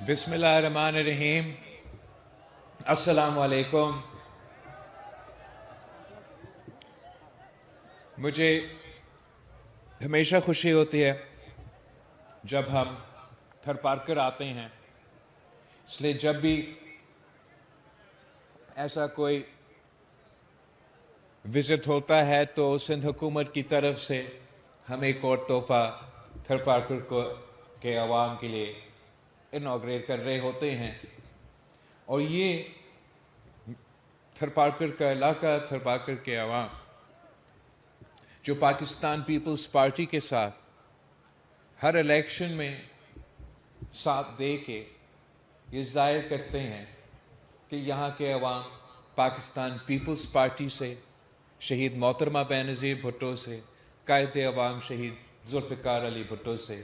بسم اللہ الرحمن الرحیم۔ السلام علیکم۔ مجھے ہمیشہ خوشی ہوتی ہے جب ہم تھرپارکر آتے ہیں، اس لیے جب بھی ایسا کوئی وزٹ ہوتا ہے تو سندھ حکومت کی طرف سے ہم ایک اور تحفہ تھرپارکر کے عوام کے لیے انوگریٹ کر رہے ہوتے ہیں، اور یہ تھرپارکر کا علاقہ، تھرپارکر کے عوام جو پاکستان پیپلز پارٹی کے ساتھ ہر الیکشن میں ساتھ دے کے یہ ظاہر کرتے ہیں کہ یہاں کے عوام پاکستان پیپلز پارٹی سے، شہید محترمہ بینظیر بھٹو سے، قائد عوام شہید ذوالفقار علی بھٹو سے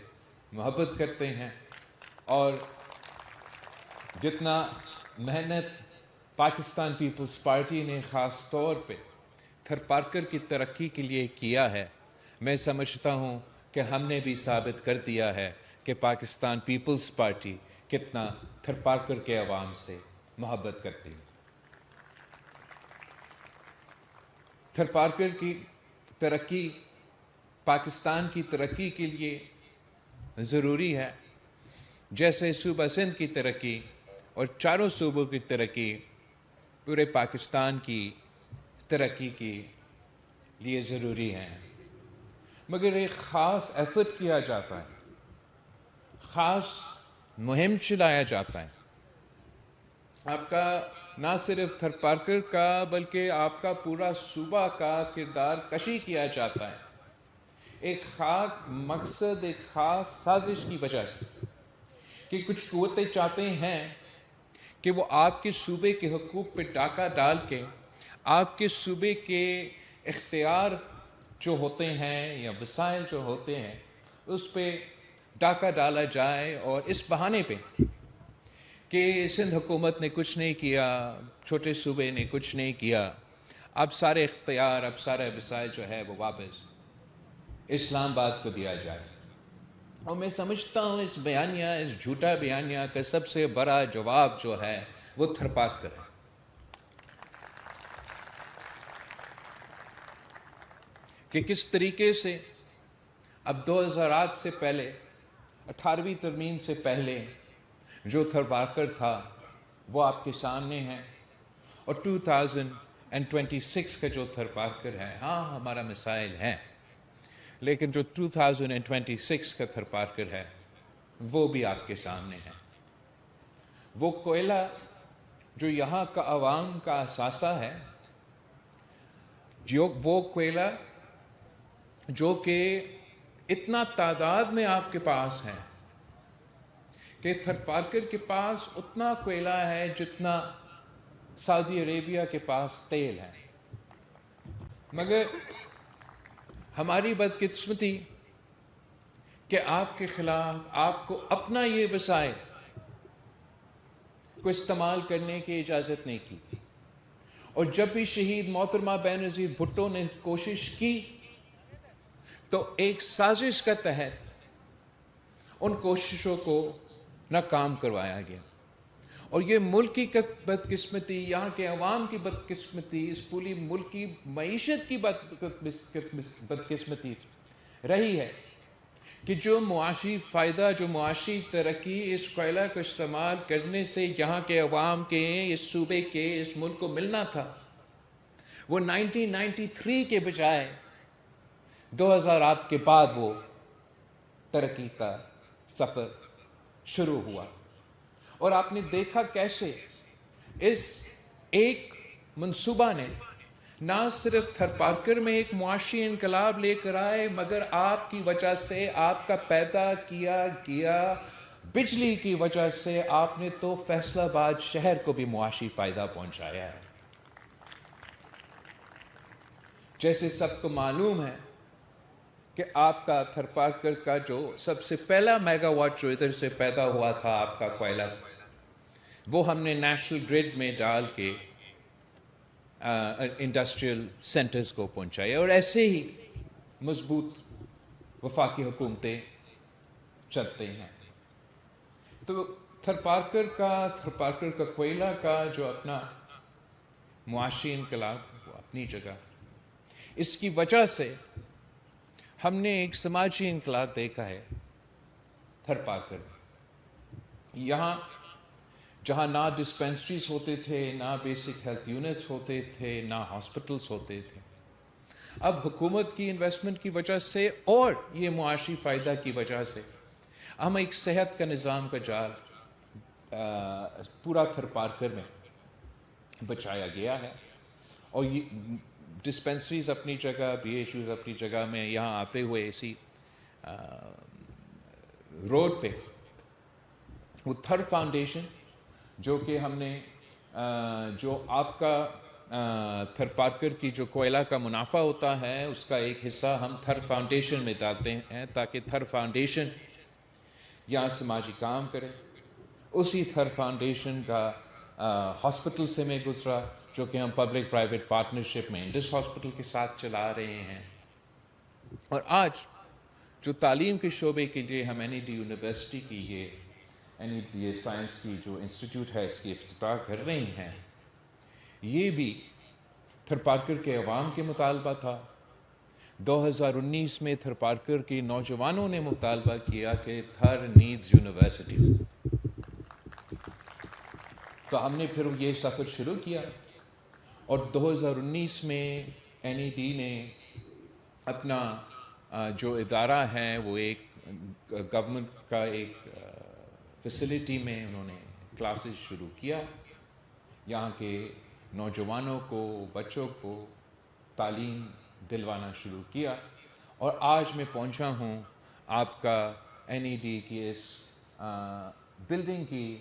محبت کرتے ہیں، اور جتنا محنت پاکستان پیپلز پارٹی نے خاص طور پہ تھرپارکر کی ترقی کے لیے کیا ہے، میں سمجھتا ہوں کہ ہم نے بھی ثابت کر دیا ہے کہ پاکستان پیپلز پارٹی کتنا تھرپارکر کے عوام سے محبت کرتی ہے۔ تھرپارکر کی ترقی پاکستان کی ترقی کے لیے ضروری ہے، جیسے صوبہ سندھ کی ترقی اور چاروں صوبوں کی ترقی پورے پاکستان کی ترقی کے لیے ضروری ہے، مگر ایک خاص ایفرٹ کیا جاتا ہے، خاص مہم چلایا جاتا ہے۔ آپ کا نہ صرف تھرپارکر کا بلکہ آپ کا پورا صوبہ کا کردار کشی کیا جاتا ہے، ایک خاص مقصد، ایک خاص سازش کی وجہ سے، کہ کچھ قوتیں چاہتے ہیں کہ وہ آپ کے صوبے کے حقوق پہ ڈاکہ ڈال کے آپ کے صوبے کے اختیار جو ہوتے ہیں یا وسائل جو ہوتے ہیں اس پہ ڈاکہ ڈالا جائے، اور اس بہانے پہ کہ سندھ حکومت نے کچھ نہیں کیا، چھوٹے صوبے نے کچھ نہیں کیا، اب سارے اختیار، اب سارے وسائل جو ہے وہ واپس اسلام آباد کو دیا جائے۔ اور میں سمجھتا ہوں اس بیانیہ، اس جھوٹا بیانیہ کا سب سے بڑا جواب جو ہے وہ تھرپارکر ہے۔ کہ کس طریقے سے اب 2000 سے پہلے، 18ویں ترمیم سے پہلے جو تھرپارکر تھا وہ آپ کے سامنے ہے، اور 2026 کا جو تھرپارکر ہے، ہاں ہمارا مسائل ہیں، لیکن جو 2026 کا تھرپارکر ہے وہ بھی آپ کے سامنے ہے۔ وہ کوئلہ جو یہاں کا عوام کا اثاثہ ہے، وہ کوئلہ جو کہ اتنا تعداد میں آپ کے پاس ہے کہ تھرپارکر کے پاس اتنا کوئلہ ہے جتنا سعودی عربیہ کے پاس تیل ہے، مگر ہماری بدقسمتی کہ آپ کے خلاف آپ کو اپنا یہ وسائل کو استعمال کرنے کی اجازت نہیں کی، اور جب بھی شہید محترمہ بینظیر بھٹو نے کوشش کی تو ایک سازش کا تحت ان کوششوں کو ناکام کروایا گیا، اور یہ ملک کی بدقسمتی، یہاں کے عوام کی بدقسمتی، اس پوری ملک کی معیشت کی بدقسمتی رہی ہے کہ جو معاشی فائدہ، جو معاشی ترقی اس کوئلہ کو استعمال کرنے سے یہاں کے عوام کے، اس صوبے کے، اس ملک کو ملنا تھا، وہ 1993 کے بجائے 2000 کے بعد وہ ترقی کا سفر شروع ہوا۔ اور آپ نے دیکھا کیسے اس ایک منصوبہ نے نہ صرف تھرپارکر میں ایک معاشی انقلاب لے کر آئے، مگر آپ کی وجہ سے، آپ کا پیدا کیا گیا بجلی کی وجہ سے آپ نے تو فیصل آباد شہر کو بھی معاشی فائدہ پہنچایا ہے۔ جیسے سب کو معلوم ہے کہ آپ کا تھرپارکر کا جو سب سے پہلا میگا واٹ جو ادھر سے پیدا ہوا تھا آپ کا کوئلہ، وہ ہم نے نیشنل گریڈ میں ڈال کے انڈسٹریل سینٹرز کو پہنچایا، اور ایسے ہی مضبوط وفاقی حکومتیں چلتے ہیں۔ تو تھرپارکر کا کوئلہ کا جو اپنا معاشی انقلاب وہ اپنی جگہ، اس کی وجہ سے ہم نے ایک سماجی انقلاب دیکھا ہے تھرپارکر میں۔ یہاں جہاں نہ ڈسپینسریز ہوتے تھے، نہ بیسک ہیلتھ یونٹس ہوتے تھے، نہ ہاسپٹلس ہوتے تھے، اب حکومت کی انویسٹمنٹ کی وجہ سے اور یہ معاشی فائدہ کی وجہ سے ہم ایک صحت کا نظام کا جال پورا تھرپارکر میں بچایا گیا ہے، اور یہ ڈسپینسریز اپنی جگہ، بی ایچ یوز اپنی جگہ میں، یہاں آتے ہوئے اسی روڈ پہ وہ تھر فاؤنڈیشن جو کہ ہم نے جو آپ کا تھرپارکر کی جو کوئلہ کا منافع ہوتا ہے اس کا ایک حصہ ہم تھر فاؤنڈیشن میں ڈالتے ہیں تاکہ تھر فاؤنڈیشن یہاں سماجی کام کرے۔ اسی تھر فاؤنڈیشن کا ہاسپٹل سے میں گزرا جو کہ ہم پبلک پرائیویٹ پارٹنرشپ میں انڈس ہاسپٹل کے ساتھ چلا رہے ہیں، اور آج جو تعلیم کے شعبے کے لیے ہم این ای ڈی یونیورسٹی کی یہ سائنس کی جو انسٹیٹیوٹ ہے اس کی افتتاح کر رہی ہیں، یہ بھی تھرپارکر کے عوام کے مطالبہ تھا۔ 2019 میں تھرپارکر کے نوجوانوں نے مطالبہ کیا کہ تھر نیڈز یونیورسٹی، تو ہم نے پھر یہ سفر شروع کیا، اور 2019 میں این ای ڈی نے اپنا جو ادارہ ہے وہ ایک گورنمنٹ کا ایک فیسلٹی میں انہوں نے کلاسز شروع کیا، یہاں کے نوجوانوں کو، بچوں کو تعلیم دلوانا شروع کیا، اور آج میں پہنچا ہوں آپ کا این ای ڈی کی اس بلڈنگ کی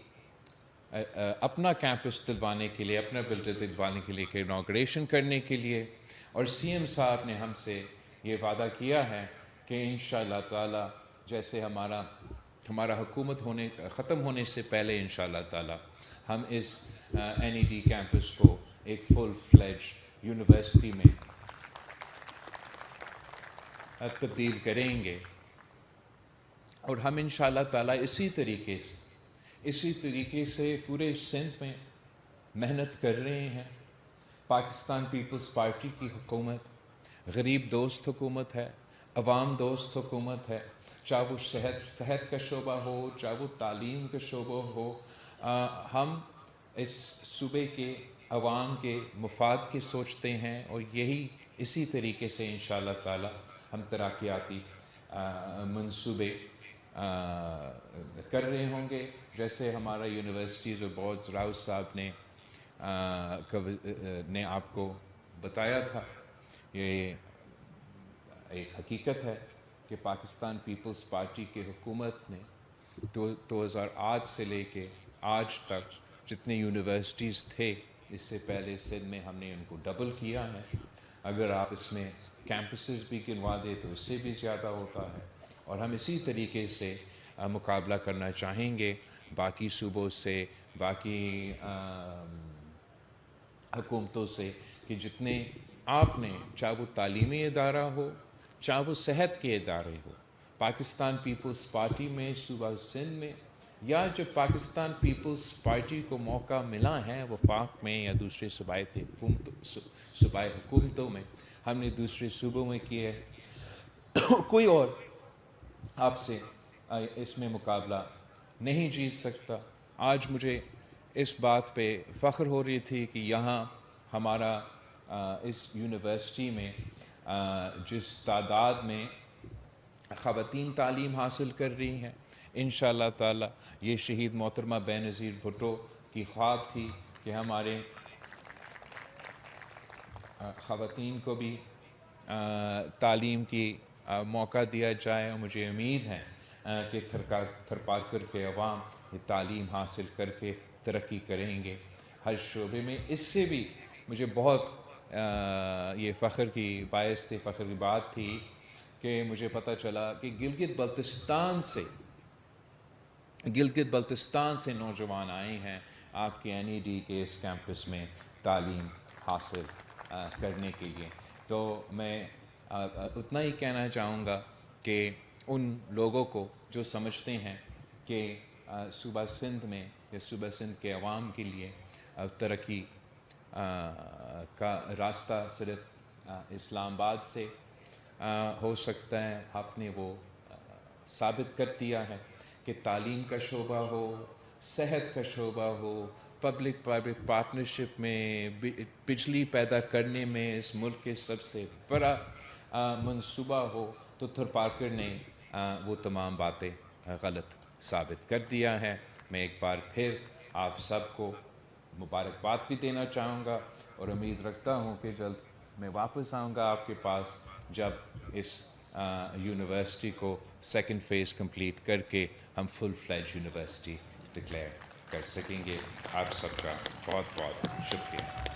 اپنا کیمپس دلوانے کے لیے، اپنا بلڈنگ دلوانے کے لیے، کہ انوگریشن کرنے کے لیے، اور سی ایم صاحب نے ہم سے یہ وعدہ کیا ہے کہ انشاءاللہ تعالی جیسے ہمارا حکومت ختم ہونے سے پہلے انشاءاللہ تعالی ہم اس این ای ڈی کیمپس کو ایک فل فلیج یونیورسٹی میں تبدیل کریں گے، اور ہم انشاءاللہ تعالی اسی طریقے سے پورے سندھ میں محنت کر رہے ہیں۔ پاکستان پیپلز پارٹی کی حکومت غریب دوست حکومت ہے، عوام دوست حکومت ہے، چاہے وہ صحت کا شعبہ ہو، چاہے وہ تعلیم کا شعبہ ہو، ہم اس صوبے کے عوام کے مفاد کے سوچتے ہیں، اور اسی طریقے سے انشاءاللہ تعالی ہم ترقیاتی منصوبے کر رہے ہوں گے، جیسے ہمارا یونیورسٹیز اور بورڈز راؤ صاحب نے آپ کو بتایا تھا۔ یہ ایک حقیقت ہے کہ پاکستان پیپلز پارٹی کی حکومت نے 2008 سے لے کے آج تک جتنے یونیورسٹیز تھے اس سے پہلے سندھ میں، ہم نے ان کو ڈبل کیا ہے۔ اگر آپ اس میں کیمپسز بھی گنوا دیں تو اس سے بھی زیادہ ہوتا ہے، اور ہم اسی طریقے سے مقابلہ کرنا چاہیں گے باقی صوبوں سے، باقی حکومتوں سے، کہ جتنے آپ نے، چاہے وہ تعلیمی ادارہ ہو، چاہے وہ صحت کے ادارے ہو، پاکستان پیپلز پارٹی میں صوبہ سندھ میں، یا جو پاکستان پیپلز پارٹی کو موقع ملا ہے وفاق میں یا دوسرے صوبائی حکومتوں میں، ہم نے دوسرے صوبوں میں کیے، کوئی اور آپ سے اس میں مقابلہ نہیں جیت سکتا۔ آج مجھے اس بات پہ فخر ہو رہی تھی کہ یہاں ہمارا اس یونیورسٹی میں جس تعداد میں خواتین تعلیم حاصل کر رہی ہیں، انشاءاللہ تعالی یہ شہید محترمہ بے نظیر بھٹو کی خواب تھی کہ ہمارے خواتین کو بھی تعلیم کی موقع دیا جائے، اور مجھے امید ہے کہ تھرپارکر کے عوام یہ تعلیم حاصل کر کے ترقی کریں گے ہر شعبے میں۔ اس سے بھی مجھے بہت یہ فخر کی بات تھی کہ مجھے پتہ چلا کہ گلگت بلتستان سے نوجوان آئے ہیں آپ کے این ای ڈی کے اس کیمپس میں تعلیم حاصل کرنے کے لیے۔ تو میں اتنا ہی کہنا چاہوں گا کہ ان لوگوں کو جو سمجھتے ہیں کہ صوبہ سندھ میں یا صوبہ سندھ کے عوام کے لیے ترقی کا راستہ صرف اسلام آباد سے ہو سکتا ہے. آپ نے وہ ثابت کر دیا ہے کہ تعلیم کا شعبہ ہو, صحت کا شعبہ ہو, پبلک پرائیویٹ پارٹنرشپ میں, بجلی پیدا کرنے میں اس ملک کے سب سے بڑا منصوبہ ہو, تو تھرپارکر نے وہ تمام باتیں غلط ثابت کر دیا ہے. میں ایک بار پھر آپ سب کو مبارکباد بھی دینا چاہوں گا اور امید رکھتا ہوں کہ جلد میں واپس آؤں گا آپ کے پاس, جب اس یونیورسٹی کو سیکنڈ فیز کمپلیٹ کر کے ہم فل فلیج یونیورسٹی ڈکلیئر کر سکیں گے. آپ سب کا بہت بہت شکریہ.